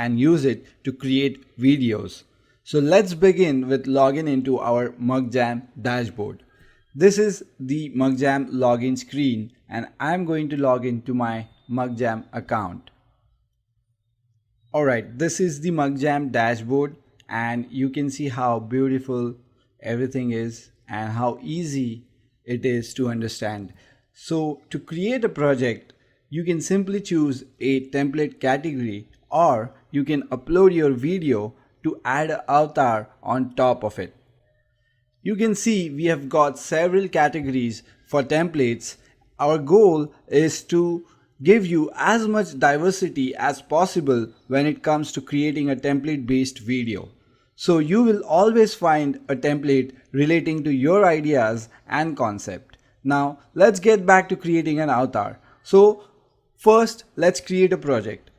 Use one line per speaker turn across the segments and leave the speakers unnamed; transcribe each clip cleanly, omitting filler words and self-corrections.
and use it to create videos. So let's begin with login into our MugJam dashboard. This is the MugJam login screen and I'm going to log into my MugJam account. Alright, this is the MugJam dashboard and you can see how beautiful everything is and how easy it is to understand. So to create a project, you can simply choose a template category or you can upload your video to add an avatar on top of it. You can see we have got several categories for templates. Our goal is to give you as much diversity as possible when it comes to creating a template based video. So you will always find a template relating to your ideas and concept. Now let's get back to creating an avatar. So first let's create a project.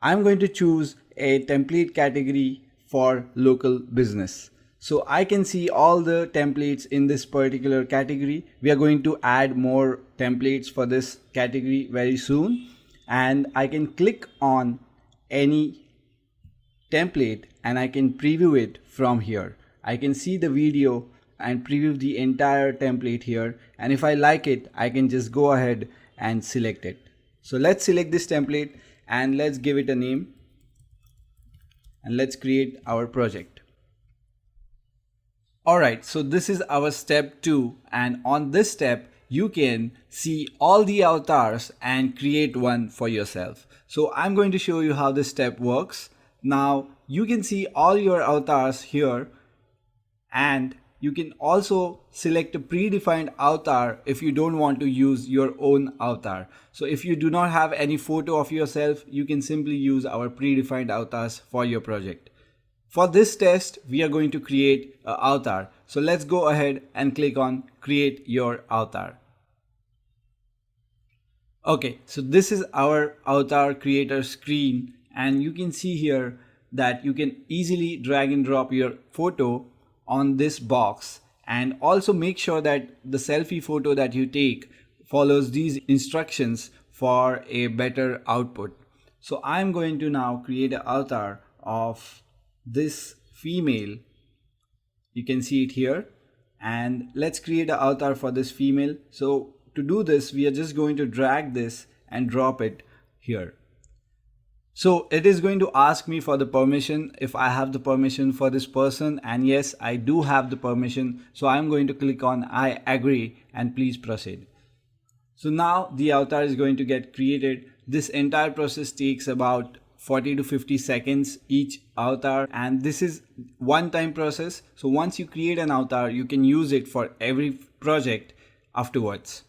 I'm going to choose a template category for local business. So I can see all the templates in this particular category. We are going to add more templates for this category very soon. And I can click on any template and I can preview it from here. I can see the video and preview the entire template here. And if I like it, I can just go ahead and select it. So let's select this template and let's give it a name. And let's create our project. Alright, so this is our step 2 and on this step you can see all the avatars and create one for yourself. So I'm going to show you how this step works. Now you can see all your avatars here and you can also select a predefined avatar if you don't want to use your own avatar. So if you do not have any photo of yourself, you can simply use our predefined avatars for your project. For this test, we are going to create an avatar. So let's go ahead and click on create your avatar. Okay, so this is our avatar creator screen and you can see here that you can easily drag and drop your photo on this box and also make sure that the selfie photo that you take follows these instructions for a better output. So I'm going to now create an avatar of this female. You can see it here and let's create an avatar for this female. So to do this, we are just going to drag this and drop it here. So it is going to ask me for the permission if I have the permission for this person, and yes, I do have the permission. So I'm going to click on I agree and please proceed. So now the avatar is going to get created. This entire process takes about 40 to 50 seconds each avatar and this is one-time process. So once you create an avatar, you can use it for every project afterwards.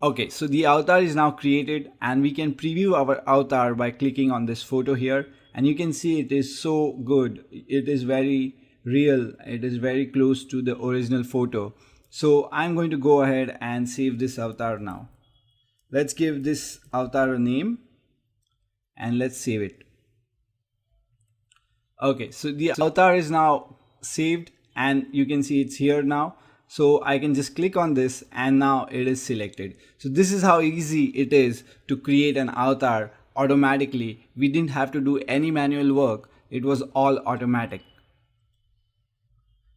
Okay, so the avatar is now created and we can preview our avatar by clicking on this photo here and you can see it is so good. It is very real. It is very close to the original photo. So I'm going to go ahead and save this avatar now. Let's give this avatar a name and let's save it. Okay, so the avatar is now saved and you can see it's here now. So I can just click on this and now it is selected. So this is how easy it is to create an avatar automatically. We didn't have to do any manual work. It was all automatic.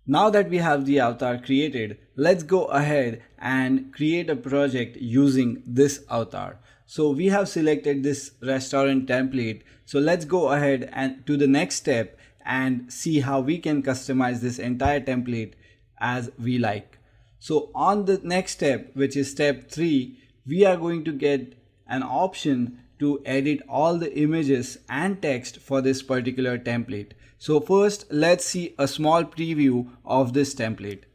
Now that we have the avatar created, let's go ahead and create a project using this avatar. So we have selected this restaurant template. So let's go ahead and to the next step and see how we can customize this entire template as we like. So on the next step, which is step 3, we are going to get an option to edit all the images and text for this particular template. So first, let's see a small preview of this template.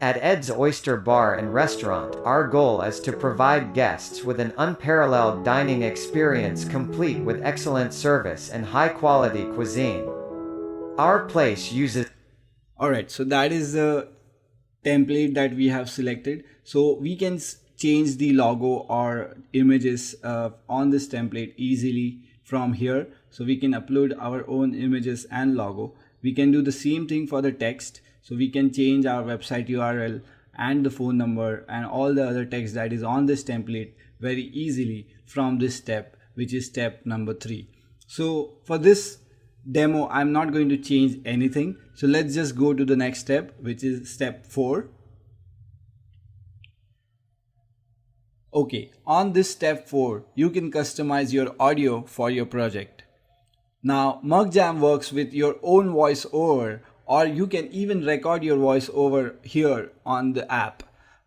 At Ed's Oyster Bar and Restaurant, our goal is to provide guests with an unparalleled dining experience complete with excellent service and high-quality cuisine. Our place uses...
Alright, so that is the template that we have selected. So we can change the logo or images on this template easily from here. So we can upload our own images and logo. We can do the same thing for the text. So we can change our website URL and the phone number and all the other text that is on this template very easily from this step, which is step number 3. So for this demo, I'm not going to change anything. So let's just go to the next step, which is step 4. Okay, on this step 4, you can customize your audio for your project. Now, MugJam works with your own voiceover, or you can even record your voiceover here on the app.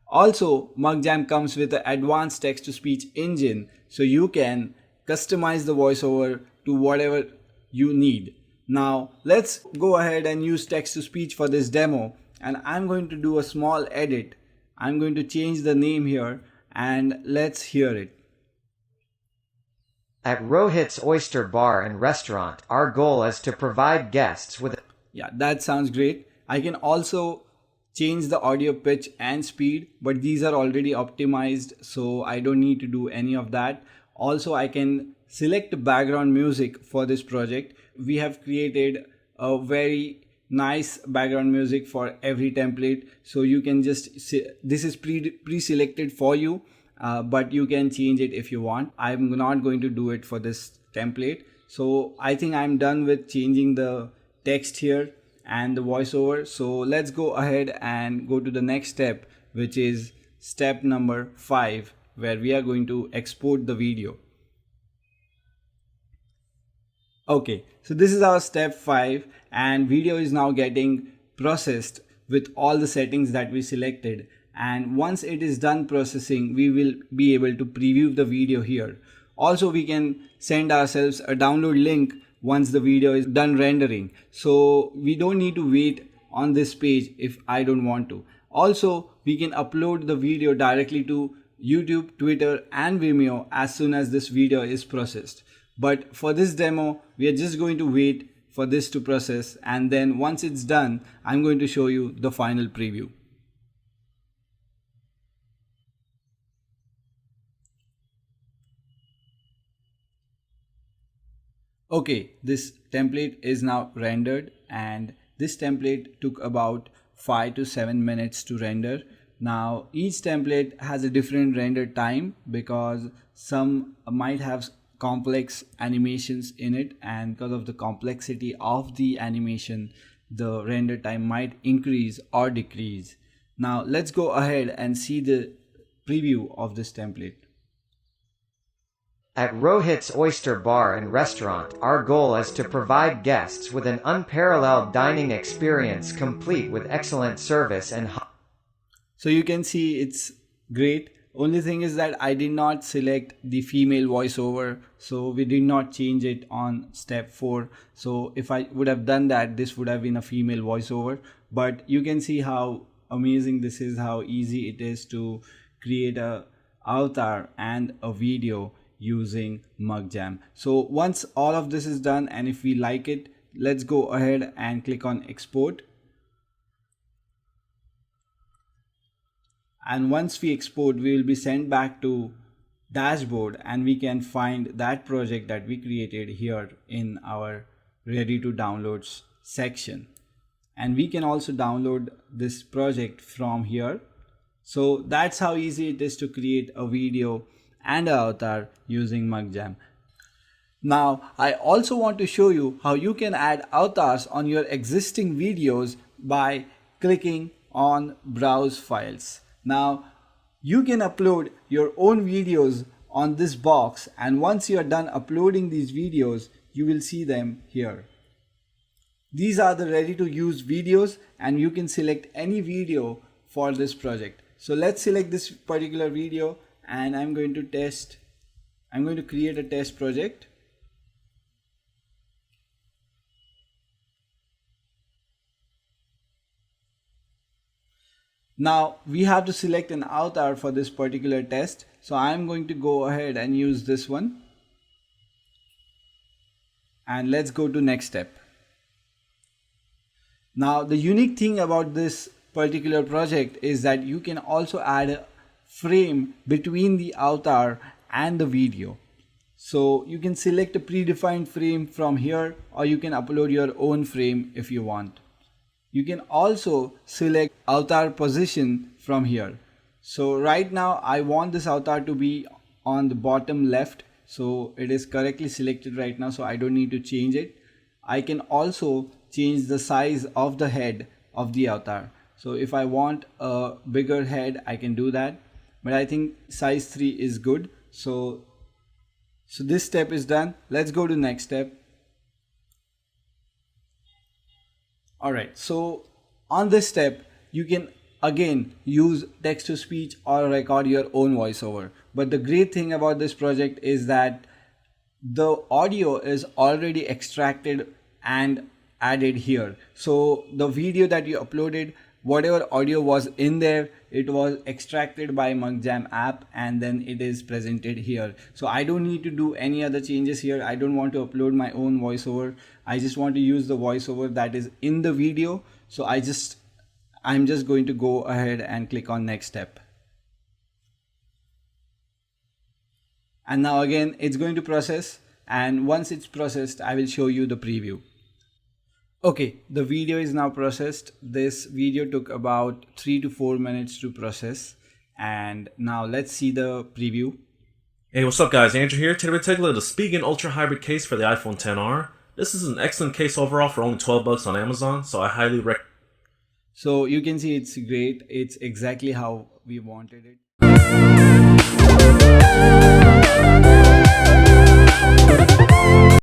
Also, MugJam comes with an advanced text-to-speech engine, so you can customize the voiceover to whatever you need. Now, let's go ahead and use text-to-speech for this demo, and I'm going to do a small edit. I'm going to change the name here, and let's hear it.
At Rohit's Oyster Bar and Restaurant, our goal is to provide guests with...
Yeah, that sounds great. I can also change the audio pitch and speed, but these are already optimized, so I don't need to do any of that. Also, I can select background music for this project. We have created a very nice background music for every template, so you can just this is pre-selected for you, but you can change it if you want. I'm not going to do it for this template. So I think I'm done with changing the text here and the voiceover. So let's go ahead and go to the next step, which is step number 5, where we are going to export the video. Okay, so this is our step 5, and video is now getting processed with all the settings that we selected. And once it is done processing, we will be able to preview the video here. Also, we can send ourselves a download link once the video is done rendering. So we don't need to wait on this page if I don't want to. Also, we can upload the video directly to YouTube, Twitter, and Vimeo as soon as this video is processed. But for this demo, we are just going to wait for this to process, and then once it's done, I'm going to show you the final preview. Okay, this template is now rendered, and this template took about 5 to 7 minutes to render. Now each template has a different render time because some might have complex animations in it, and because of the complexity of the animation, the render time might increase or decrease. Now let's go ahead and see the preview of this template.
At Rohit's Oyster Bar and Restaurant, our goal is to provide guests with an unparalleled dining experience complete with excellent service and...
So you can see it's great. Only thing is that I did not select the female voiceover, so we did not change it on step 4. So if I would have done that, this would have been a female voiceover. But you can see how amazing this is, how easy it is to create a avatar and a video using MugJam. So once all of this is done, and if we like it, let's go ahead and click on export. And once we export, we will be sent back to dashboard, and we can find that project that we created here in our ready to downloads section. And we can also download this project from here. So that's how easy it is to create a video and an avatar using MugJam. Now I also want to show you how you can add avatars on your existing videos by clicking on browse files. Now you can upload your own videos on this box, and once you are done uploading these videos, you will see them here. These are the ready to use videos, and you can select any video for this project. So let's select this particular video, and I'm going to create a test project. Now we have to select an avatar for this particular test. So I'm going to go ahead and use this one. And let's go to next step. Now the unique thing about this particular project is that you can also add a frame between the avatar and the video. So you can select a predefined frame from here, or you can upload your own frame if you want. You can also select avatar position from here. So right now I want this avatar to be on the bottom left. So it is correctly selected right now, so I don't need to change it. I can also change the size of the head of the avatar. So if I want a bigger head, I can do that, but I think size 3 is good. So this step is done. Let's go to next step. Alright, so on this step, you can again use text to speech or record your own voiceover. But the great thing about this project is that the audio is already extracted and added here. So the video that you uploaded, whatever audio was in there, it was extracted by MugJam app and then it is presented here. So I don't need to do any other changes here. I don't want to upload my own voiceover. I just want to use the voiceover that is in the video. So I'm just going to go ahead and click on next step. And now again, it's going to process, and once it's processed, I will show you the preview. Okay, the video is now processed. This video took about 3 to 4 minutes to process. And now let's see the preview.
Hey, what's up guys, Andrew here. Today we're taking a look at the Spigen Ultra Hybrid case for the iPhone XR. This is an excellent case overall for only $12 on Amazon, so I highly recommend.
So you can see it's great. It's exactly how we wanted it.